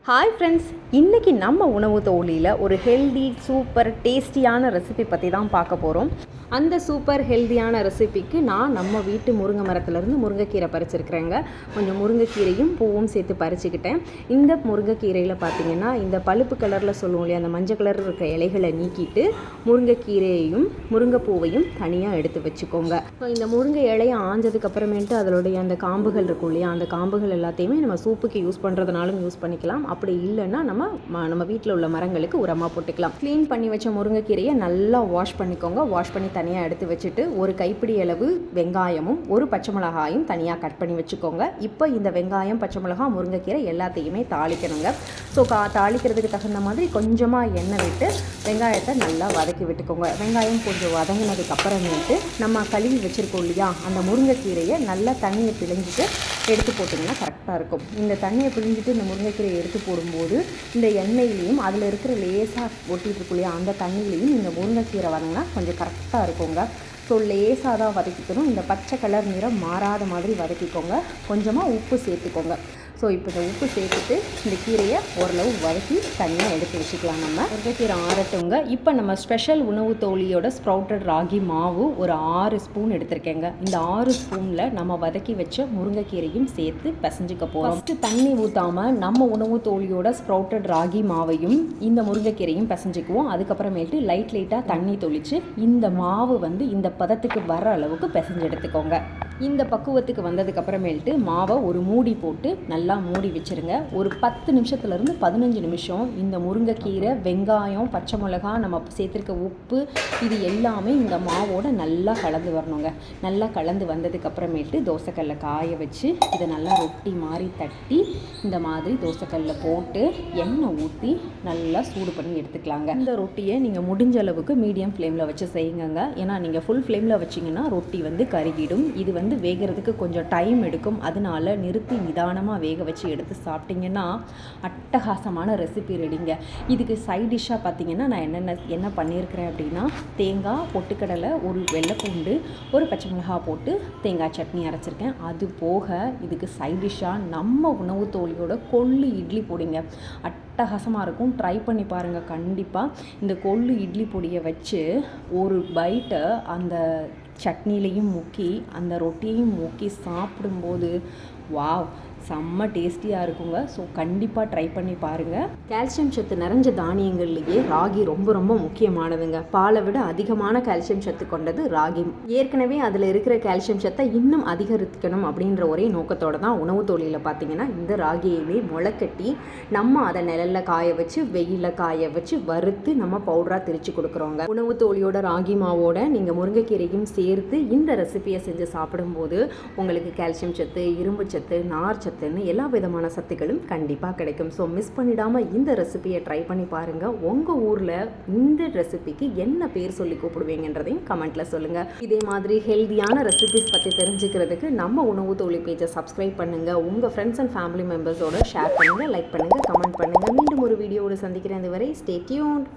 Hi friends, இன்றைக்கி நம்ம உணவு தோழியில் ஒரு ஹெல்தி சூப்பர் டேஸ்டியான ரெசிபி பற்றி தான் பார்க்க போகிறோம். அந்த சூப்பர் ஹெல்தியான ரெசிபிக்கு நான் நம்ம வீட்டு முருங்கை மரத்துலேருந்து முருங்கைக்கீரை பறிச்சிருக்கிறேங்க. கொஞ்சம் முருங்கைக்கீரையும் பூவும் சேர்த்து பறிச்சுக்கிட்டேன். இந்த முருங்கைக்கீரையில் பார்த்திங்கன்னா இந்த பழுப்பு கலரில் சொல்லுவோம் இல்லையா, அந்த மஞ்சள் கலர் இருக்க இலைகளை நீக்கிட்டு முருங்கைக்கீரையையும் முருங்கைப்பூவையும் தனியாக எடுத்து வச்சுக்கோங்க. இந்த முருங்கை இலையை ஆஞ்சதுக்கப்புறமேட்டு அதனுடைய அந்த காம்புகள் இருக்கும் இல்லையா, அந்த காம்புகள் எல்லாத்தையுமே நம்ம சூப்புக்கு யூஸ் பண்ணுறதுனாலும் யூஸ் பண்ணிக்கலாம். அப்படி இல்லைன்னா நம்ம வீட்டில் உள்ள மரங்களுக்கு உரமாக போட்டுக்கலாம். க்ளீன் பண்ணி வச்ச முருங்கைக்கீரையை நல்லா வாஷ் பண்ணிக்கோங்க. வாஷ் பண்ணி தனியாக எடுத்து வச்சுட்டு ஒரு கைப்பிடி அளவு வெங்காயமும் ஒரு பச்சை மிளகாயும் தனியாக கட் பண்ணி வச்சுக்கோங்க. இப்போ இந்த வெங்காயம், பச்சை மிளகாய், முருங்கைக்கீரை எல்லாத்தையுமே தாளிக்கணுங்க. ஸோ தாளிக்கிறதுக்கு தகுந்த மாதிரி கொஞ்சமாக எண்ணெய் விட்டு வெங்காயத்தை நல்லா வதக்கி விட்டுக்கோங்க. வெங்காயம் கொஞ்சம் வதங்கினதுக்கு அப்புறமேட்டு நம்ம கழுவி வச்சுருக்கோம் இல்லையா, அந்த முருங்கைக்கீரையை நல்லா தண்ணியை பிழிஞ்சிட்டு எடுத்து போட்டிங்கன்னா கரெக்டாக இருக்கும். இந்த தண்ணியை பிழிஞ்சிட்டு இந்த முருங்கைக்கீரையை எடுத்து போடும்போது இந்த எண்ணெயிலையும் அதில் இருக்கிற லேசாக ஒட்டிட்டு இருக்கும் இல்லையா, அந்த தண்ணியிலையும் இந்த முருங்கைக்கீரை வதங்கினா கொஞ்சம் கரெக்டாக இருக்குங்க. ஸோ லேசாக தான் வதக்கிக்கணும். இந்த பச்சை கலர் நிறம் மாறாத மாதிரி வதக்கிக்கோங்க. கொஞ்சமாக உப்பு சேர்த்துக்கோங்க. ஸோ இப்போ இந்த உப்பு சேர்த்துட்டு இந்த கீரையை ஓரளவு வதக்கி தனியாக எடுத்து வச்சுக்கலாம். நம்ம முருங்கைக்கீரை ஆறட்டுங்க. இப்போ நம்ம ஸ்பெஷல் உணவு தோழியோட ஸ்ப்ரவுட்டட் ராகி மாவு ஒரு 6 ஸ்பூன் எடுத்திருக்கேங்க. இந்த 6 ஸ்பூனில் நம்ம வதக்கி வச்ச முருங்கைக்கீரையும் சேர்த்து பிசைஞ்சிக்க போகிறோம். ஃபஸ்ட்டு தண்ணி ஊற்றாமல் நம்ம உணவு தோழியோட ஸ்ப்ரவுட்டட் ராகி மாவையும் இந்த முருங்கைக்கீரையும் பிசைஞ்சிக்குவோம். அதுக்கப்புறமேட்டு லைட்டாக தண்ணி தொளித்து இந்த மாவு இந்த பதத்துக்கு வர அளவுக்கு பிசைஞ்சு எடுத்துக்கோங்க. இந்த பக்குவத்துக்கு வந்ததுக்கப்புறமேட்டு மாவை ஒரு மூடி போட்டு நல்லா மூடி வச்சுருங்க. ஒரு 10 நிமிஷத்துலேருந்து 15 நிமிஷம் இந்த முருங்கைக்கீரை, வெங்காயம், பச்சை மிளகா, நம்ம சேர்த்துருக்க உப்பு, இது எல்லாமே இந்த மாவோட நல்லா கலந்து வரணுங்க. நல்லா கலந்து வந்ததுக்கப்புறமேட்டு தோசைக்கல்லை காய வச்சு இதை நல்லா ரொட்டி மாதிரி தட்டி இந்த மாதிரி தோசைக்கல்லில் போட்டு எண்ணெய் ஊற்றி நல்லா சூடு பண்ணி எடுத்துக்கலாங்க. இந்த ரொட்டியை நீங்கள் முடிஞ்ச அளவுக்கு மீடியம் ஃப்ளேமில் வச்சு செய்யுங்க. ஏன்னா நீங்கள் ஃபுல் ஃப்ளேமில் வச்சிங்கன்னா ரொட்டி கருகிடும். இது வேகிறதுக்கு கொஞ்சம் டைம் எடுக்கும். அதனால நிறுத்தி நிதானமாக வேக வச்சு எடுத்து சாப்பிட்டிங்கன்னா அட்டகாசமான ரெசிபி ரெடிங்க. இதுக்கு சைட் டிஷ்ஷாக பார்த்தீங்கன்னா நான் என்ன பண்ணியிருக்கிறேன் அப்படின்னா, தேங்காய், பொட்டுக்கடலை, ஒரு வெள்ளைப்பூண்டு, ஒரு பச்சை மிளகாய் போட்டு தேங்காய் சட்னி அரைச்சிருக்கேன். அது போக இதுக்கு சைட் டிஷ்ஷாக நம்ம உணவு தோழியோட கொள்ளு இட்லி பொடிங்க. அட்டகாசமாக இருக்கும். ட்ரை பண்ணி பாருங்கள் கண்டிப்பாக. இந்த கொள்ளு இட்லி பொடியை வச்சு ஒரு பைட்டை அந்த சட்னிலையும் முக்கி அந்த ரொட்டியையும் முக்கி சாப்பிடும்போது வாவ், செம்ம டேஸ்டியாக இருக்குங்க. ஸோ கண்டிப்பாக ட்ரை பண்ணி பாருங்கள். கால்சியம் சத்து நிறைஞ்ச தானியங்கள்லேயே ராகி ரொம்ப ரொம்ப முக்கியமானதுங்க. பாலை விட அதிகமான கால்சியம் சத்து கொண்டது ராகி. ஏற்கனவே அதில் இருக்கிற கால்சியம் சத்தை இன்னும் அதிகரிக்கணும் அப்படின்ற ஒரே நோக்கத்தோடு தான் உணவு தொழிலில் பார்த்தீங்கன்னா இந்த ராகியவே முளைக்கட்டி நம்ம அதை நிழலில் காய வச்சு வெயிலில் காய வச்சு வறுத்து நம்ம பவுடராக திரிச்சு கொடுக்குறோங்க. உணவு தோழியோட ராகி மாவோட நீங்கள் முருங்கைக்கீரையும் சேர்த்து இந்த ரெசிபியை செஞ்சு சாப்பிடும்போது உங்களுக்கு கால்சியம் சத்து, இரும்பு சத்து, நார் சத்து, எல்லா விதமான சத்துக்களும் கண்டிப்பாக கிடைக்கும். ஸோ மிஸ் பண்ணிடாமல் இந்த ரெசிபியை ட்ரை பண்ணி பாருங்கள். உங்கள் ஊரில் இந்த ரெசிபிக்கு என்ன பேர் சொல்லி கூப்பிடுவீங்கன்றதையும் கமெண்ட்டில் சொல்லுங்கள். இதே மாதிரி ஹெல்தியான ரெசிபிஸ் பற்றி தெரிஞ்சுக்கிறதுக்கு நம்ம உணவு தோழி பேஜை சப்ஸ்கிரைப் பண்ணுங்கள். உங்கள் ஃப்ரெண்ட்ஸ் அண்ட் ஃபேமிலி மெம்பர்ஸோட ஷேர் பண்ணுங்கள், லைக் பண்ணுங்கள், கமெண்ட் பண்ணுங்கள். மீண்டும் ஒரு வீடியோவோடு சந்திக்கிறேன். இதுவரை ஸ்டே டியூன்ட்.